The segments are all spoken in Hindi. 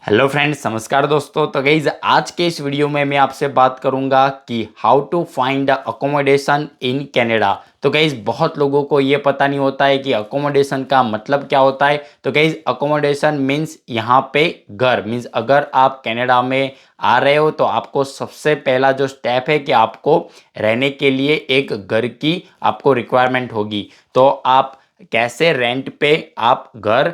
हेलो फ्रेंड्स, नमस्कार दोस्तों। तो गाइज आज के इस वीडियो में मैं आपसे बात करूंगा कि how to find accommodation in Canada. तो गाइज बहुत लोगों को ये पता नहीं होता है कि अकोमोडेशन का मतलब क्या होता है। तो गाइज अकोमोडेशन मीन्स यहाँ पे घर मीन्स अगर आप कनाडा में आ रहे हो तो आपको सबसे पहला जो स्टेप है कि आपको रहने के लिए एक घर की आपको रिक्वायरमेंट होगी। तो आप कैसे रेंट पे आप घर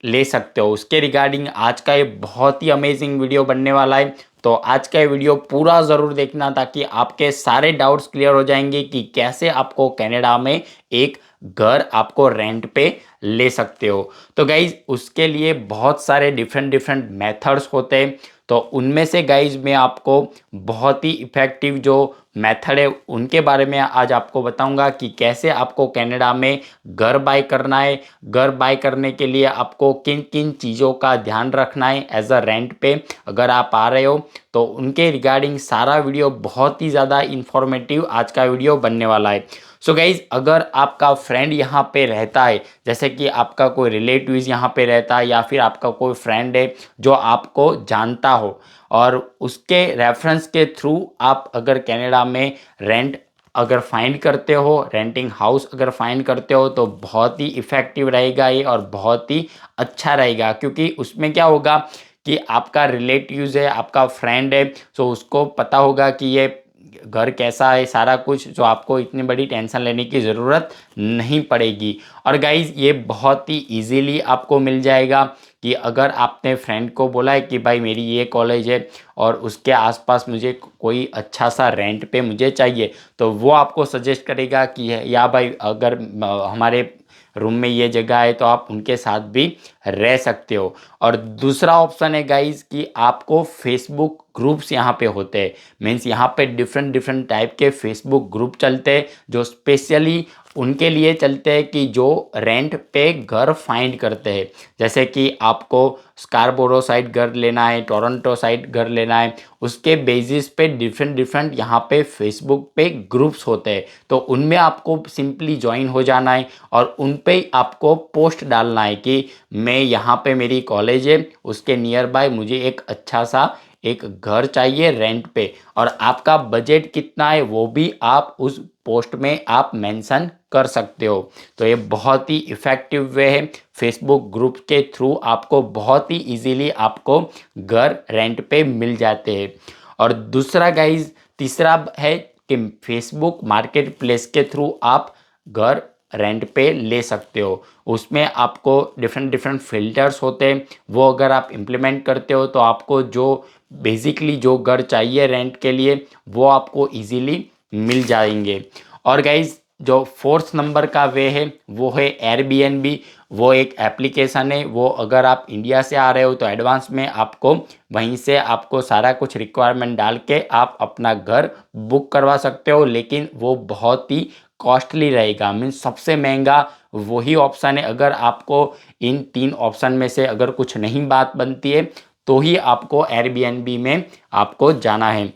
ले सकते हो, उसके रिगार्डिंग आज का ये बहुत ही अमेजिंग वीडियो बनने वाला है। तो आज का ये वीडियो पूरा ज़रूर देखना ताकि आपके सारे डाउट्स क्लियर हो जाएंगे कि कैसे आपको कनाडा में एक घर आपको रेंट पे ले सकते हो। तो गाइज उसके लिए बहुत सारे डिफरेंट डिफरेंट मेथड्स होते हैं। तो उनमें से गाइज मैं आपको बहुत ही इफ़ेक्टिव जो मेथड है उनके बारे में आज आपको बताऊंगा कि कैसे आपको कनाडा में घर बाय करना है। घर बाय करने के लिए आपको किन किन चीज़ों का ध्यान रखना है एज अ रेंट पे अगर आप आ रहे हो। तो उनके रिगार्डिंग सारा वीडियो बहुत ही ज़्यादा इंफॉर्मेटिव आज का वीडियो बनने वाला है। सो गाइज अगर आपका फ्रेंड यहाँ पे रहता है, जैसे कि आपका कोई रिलेटिव यहाँ पे रहता है या फिर आपका कोई फ्रेंड है जो आपको जानता हो और उसके रेफरेंस के थ्रू आप अगर कनाडा में रेंट अगर फाइंड करते हो, रेंटिंग हाउस अगर फाइंड करते हो तो बहुत ही इफ़ेक्टिव रहेगा ये और बहुत ही अच्छा रहेगा। क्योंकि उसमें क्या होगा कि आपका रिलेटिव्स है, आपका फ्रेंड है, सो उसको पता होगा कि ये घर कैसा है, सारा कुछ, जो आपको इतनी बड़ी टेंशन लेने की ज़रूरत नहीं पड़ेगी। और गाइज़ ये बहुत ही इजीली आपको मिल जाएगा कि अगर आपने फ्रेंड को बोला है कि भाई मेरी ये कॉलेज है और उसके आसपास मुझे कोई अच्छा सा रेंट पे मुझे चाहिए, तो वो आपको सजेस्ट करेगा कि या भाई अगर हमारे रूम में ये जगह है तो आप उनके साथ भी रह सकते हो। और दूसरा ऑप्शन है गाइज कि आपको फेसबुक ग्रुप्स यहाँ पे होते हैं। मीन्स यहाँ पे डिफरेंट डिफरेंट टाइप के फेसबुक ग्रुप चलते हैं जो स्पेशली उनके लिए चलते हैं कि जो रेंट पे घर फाइंड करते हैं। जैसे कि आपको स्कारबोरो साइड घर लेना है, टोरंटो साइड घर लेना है, उसके बेसिस पे डिफरेंट डिफरेंट यहाँ पे फेसबुक पे ग्रुप्स होते हैं। तो उनमें आपको सिंपली ज्वाइन हो जाना है और उन पे आपको पोस्ट डालना है कि मैं यहाँ पे मेरी कॉलेज है, उसके नियर बाय मुझे एक अच्छा सा एक घर चाहिए रेंट पे और आपका बजट कितना है वो भी आप उस पोस्ट में आप मेंशन कर सकते हो। तो ये बहुत ही इफ़ेक्टिव वे है। फेसबुक ग्रुप के थ्रू आपको बहुत ही इजीली आपको घर रेंट पे मिल जाते हैं। और दूसरा गाइज तीसरा है कि फेसबुक मार्केट प्लेस के थ्रू आप घर रेंट पे ले सकते हो। उसमें आपको डिफरेंट डिफरेंट फिल्टर्स होते हैं, वो अगर आप इम्प्लीमेंट करते हो तो आपको जो बेसिकली जो घर चाहिए रेंट के लिए वो आपको इजीली मिल जाएंगे। और गाइज जो फोर्थ नंबर का वे है वो है एयरबीएनबी। वो एक एप्लीकेशन है, वो अगर आप इंडिया से आ रहे हो तो एडवांस में आपको वहीं से आपको सारा कुछ रिक्वायरमेंट डाल के आप अपना घर बुक करवा सकते हो। लेकिन वो बहुत ही कॉस्टली रहेगा। मीन्स सबसे महंगा वही ऑप्शन है। अगर आपको इन तीन ऑप्शन में से अगर कुछ नहीं बात बनती है तो ही आपको एयरबीएनबी में आपको जाना है।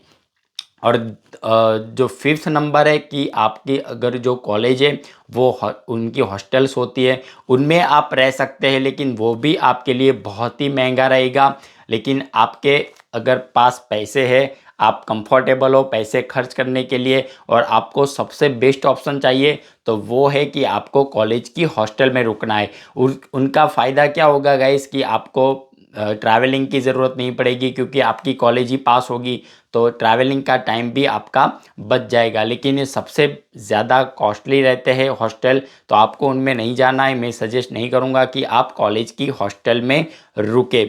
और जो फिफ्थ नंबर है कि आपकी अगर जो कॉलेज है वो उनकी हॉस्टल्स होती है, उनमें आप रह सकते हैं, लेकिन वो भी आपके लिए बहुत ही महंगा रहेगा। लेकिन आपके अगर पास पैसे है, आप कंफर्टेबल हो पैसे खर्च करने के लिए और आपको सबसे बेस्ट ऑप्शन चाहिए, तो वो है कि आपको कॉलेज की हॉस्टल में रुकना है। उनका फ़ायदा क्या होगा गाइस कि आपको ट्रैवलिंग की ज़रूरत नहीं पड़ेगी क्योंकि आपकी कॉलेज ही पास होगी, तो ट्रैवलिंग का टाइम भी आपका बच जाएगा। लेकिन ये सबसे ज़्यादा कॉस्टली रहते हैं हॉस्टल, तो आपको उनमें नहीं जाना है। मैं सजेस्ट नहीं करूँगा कि आप कॉलेज की हॉस्टल में रुके।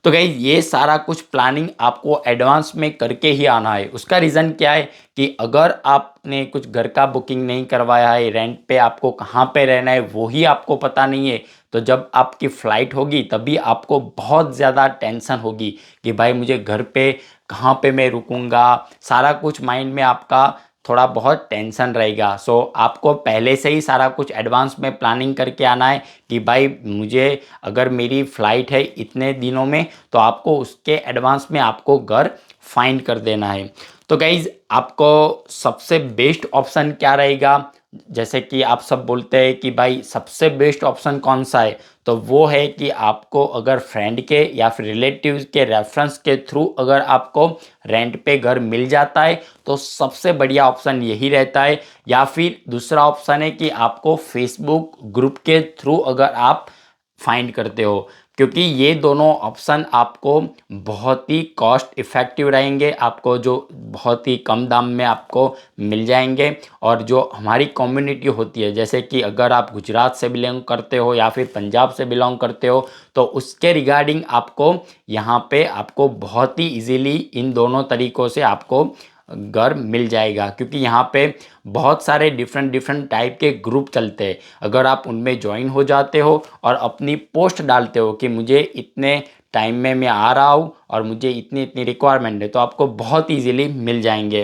तो गाइस ये सारा कुछ प्लानिंग आपको एडवांस में करके ही आना है। उसका रीज़न क्या है कि अगर आपने कुछ घर का बुकिंग नहीं करवाया है, रेंट पे आपको कहाँ पे रहना है वो ही आपको पता नहीं है, तो जब आपकी फ़्लाइट होगी तभी आपको बहुत ज़्यादा टेंशन होगी कि भाई मुझे घर पे कहाँ पे मैं रुकूंगा, सारा कुछ माइंड में आपका थोड़ा बहुत टेंशन रहेगा। सो आपको पहले से ही सारा कुछ एडवांस में प्लानिंग करके आना है कि भाई मुझे अगर मेरी फ़्लाइट है इतने दिनों में, तो आपको उसके एडवांस में आपको घर फाइंड कर देना है। तो गाइज़ आपको सबसे बेस्ट ऑप्शन क्या रहेगा, जैसे कि आप सब बोलते हैं कि भाई सबसे बेस्ट ऑप्शन कौन सा है, तो वो है कि आपको अगर फ्रेंड के या फिर रिलेटिव्स के रेफरेंस के थ्रू अगर आपको रेंट पे घर मिल जाता है तो सबसे बढ़िया ऑप्शन यही रहता है। या फिर दूसरा ऑप्शन है कि आपको फेसबुक ग्रुप के थ्रू अगर आप फाइंड करते हो, क्योंकि ये दोनों ऑप्शन आपको बहुत ही कॉस्ट इफ़ेक्टिव रहेंगे, आपको जो बहुत ही कम दाम में आपको मिल जाएंगे। और जो हमारी कम्युनिटी होती है, जैसे कि अगर आप गुजरात से बिलोंग करते हो या फिर पंजाब से बिलोंग करते हो, तो उसके रिगार्डिंग आपको यहाँ पे आपको बहुत ही इजीली इन दोनों तरीक़ों से आपको घर मिल जाएगा, क्योंकि यहाँ पे बहुत सारे डिफरेंट डिफरेंट टाइप के ग्रुप चलते हैं। अगर आप उनमें ज्वाइन हो जाते हो और अपनी पोस्ट डालते हो कि मुझे इतने टाइम में मैं आ रहा हूँ और मुझे इतनी इतनी रिक्वायरमेंट है, तो आपको बहुत इजीली मिल जाएंगे।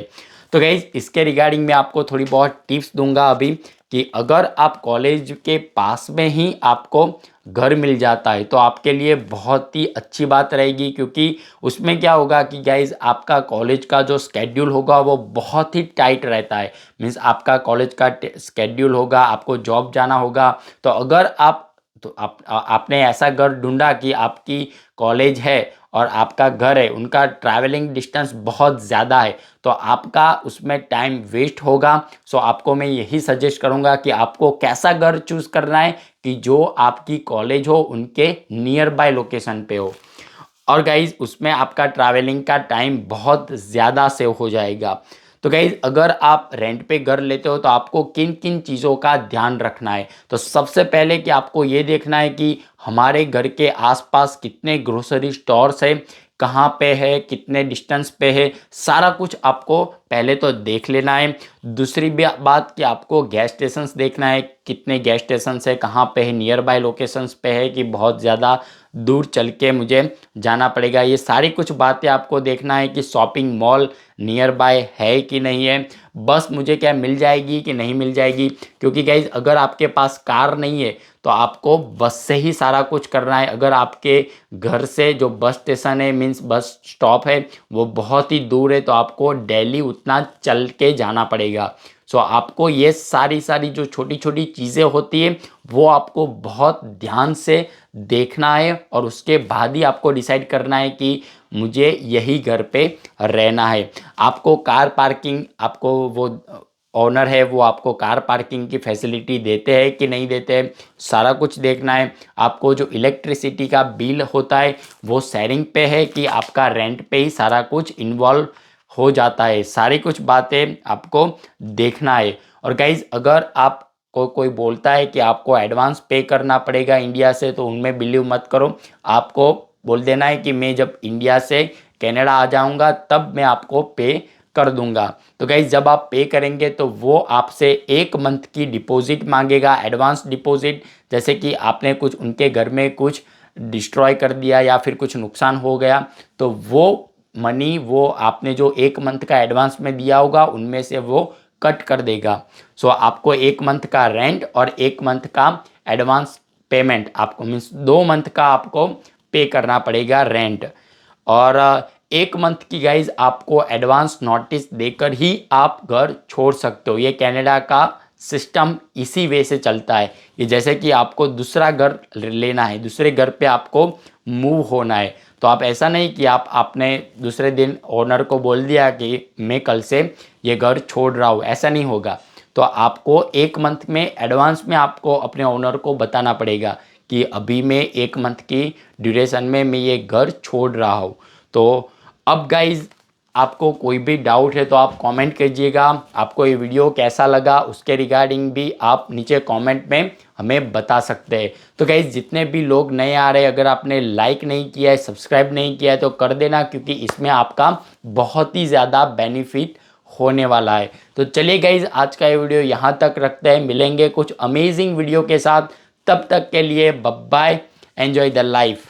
तो गाइज़ इसके रिगार्डिंग मैं आपको थोड़ी बहुत टिप्स दूंगा अभी, कि अगर आप कॉलेज के पास में ही आपको घर मिल जाता है तो आपके लिए बहुत ही अच्छी बात रहेगी, क्योंकि उसमें क्या होगा कि गाइज़ आपका कॉलेज का जो स्केड्यूल होगा वो बहुत ही टाइट रहता है। मीन्स आपका कॉलेज का स्केड्यूल होगा, आपको जॉब जाना होगा, तो अगर आप तो आपने ऐसा घर ढूंढा कि आपकी कॉलेज है और आपका घर है, उनका ट्रैवलिंग डिस्टेंस बहुत ज़्यादा है, तो आपका उसमें टाइम वेस्ट होगा। सो आपको मैं यही सजेस्ट करूँगा कि आपको कैसा घर चूज़ करना है कि जो आपकी कॉलेज हो उनके नियर बाय लोकेशन पे हो, और गाइज़ उसमें आपका ट्रैवलिंग का टाइम बहुत ज़्यादा सेव हो जाएगा। तो गाइज़ अगर आप रेंट पे घर लेते हो तो आपको किन किन चीज़ों का ध्यान रखना है, तो सबसे पहले कि आपको ये देखना है कि हमारे घर के आसपास कितने ग्रोसरी स्टोर्स है, कहाँ पे है, कितने डिस्टेंस पे है, सारा कुछ आपको पहले तो देख लेना है। दूसरी बात कि आपको गैस स्टेशंस देखना है, कितने गैस स्टेशंस है, कहाँ पे है, नियर बाय लोकेशंस पे है कि बहुत ज़्यादा दूर चल के मुझे जाना पड़ेगा। ये सारी कुछ बातें आपको देखना है कि शॉपिंग मॉल नियर बाय है कि नहीं है, बस मुझे क्या मिल जाएगी कि नहीं मिल जाएगी। क्योंकि गाइज अगर आपके पास कार नहीं है तो आपको बस से ही सारा कुछ करना है। अगर आपके घर से जो बस स्टेशन है, मीन्स बस स्टॉप है, वो बहुत ही दूर है, तो आपको डेली उतना चल के जाना पड़ेगा। सो आपको ये सारी सारी जो छोटी छोटी चीज़ें होती है वो आपको बहुत ध्यान से देखना है, और उसके बाद ही आपको डिसाइड करना है कि मुझे यही घर पे रहना है। आपको कार पार्किंग, आपको वो ओनर है वो आपको कार पार्किंग की फैसिलिटी देते हैं कि नहीं देते हैं, सारा कुछ देखना है। आपको जो इलेक्ट्रिसिटी का बिल होता है वो शेयरिंग पे है कि आपका रेंट पे ही सारा कुछ इन्वॉल्व हो जाता है, सारी कुछ बातें आपको देखना है। और गाइज अगर आप कोई बोलता है कि आपको एडवांस पे करना पड़ेगा इंडिया से, तो उनमें बिलीव मत करो। आपको बोल देना है कि मैं जब इंडिया से कनाडा आ जाऊंगा तब मैं आपको पे कर दूंगा। तो गाइज जब आप पे करेंगे तो वो आपसे 1 मंथ की डिपॉजिट मांगेगा, एडवांस डिपॉजिट। जैसे कि आपने कुछ उनके घर में कुछ डिस्ट्रॉय कर दिया या फिर कुछ नुकसान हो गया, तो वो मनी वो आपने जो 1 मंथ का एडवांस में दिया होगा उनमें से वो कट कर देगा। सो आपको 1 मंथ का रेंट और 1 मंथ का एडवांस पेमेंट, आपको मीन्स 2 मंथ का आपको पे करना पड़ेगा रेंट। और 1 मंथ की गाइज आपको एडवांस नोटिस देकर ही आप घर छोड़ सकते हो। ये कनाडा का सिस्टम इसी वे से चलता है कि जैसे कि आपको दूसरा घर लेना है, दूसरे घर पे आपको मूव होना है, तो आप ऐसा नहीं कि आप आपने दूसरे दिन ओनर को बोल दिया कि मैं कल से ये घर छोड़ रहा हूँ, ऐसा नहीं होगा। तो आपको 1 मंथ में एडवांस में आपको अपने ओनर को बताना पड़ेगा कि अभी मैं 1 मंथ की ड्यूरेशन में मैं ये घर छोड़ रहा हूँ। तो अब गाइज आपको कोई भी डाउट है तो आप कमेंट कीजिएगा। आपको ये वीडियो कैसा लगा उसके रिगार्डिंग भी आप नीचे कमेंट में हमें बता सकते हैं। तो गाइज जितने भी लोग नए आ रहे हैं, अगर आपने लाइक नहीं किया है, सब्सक्राइब नहीं किया है, तो कर देना, क्योंकि इसमें आपका बहुत ही ज़्यादा बेनिफिट होने वाला है। तो चलिए गाइज आज का ये वीडियो यहाँ तक रखते हैं, मिलेंगे कुछ अमेजिंग वीडियो के साथ। तब तक के लिए bye bye, enjoy the life.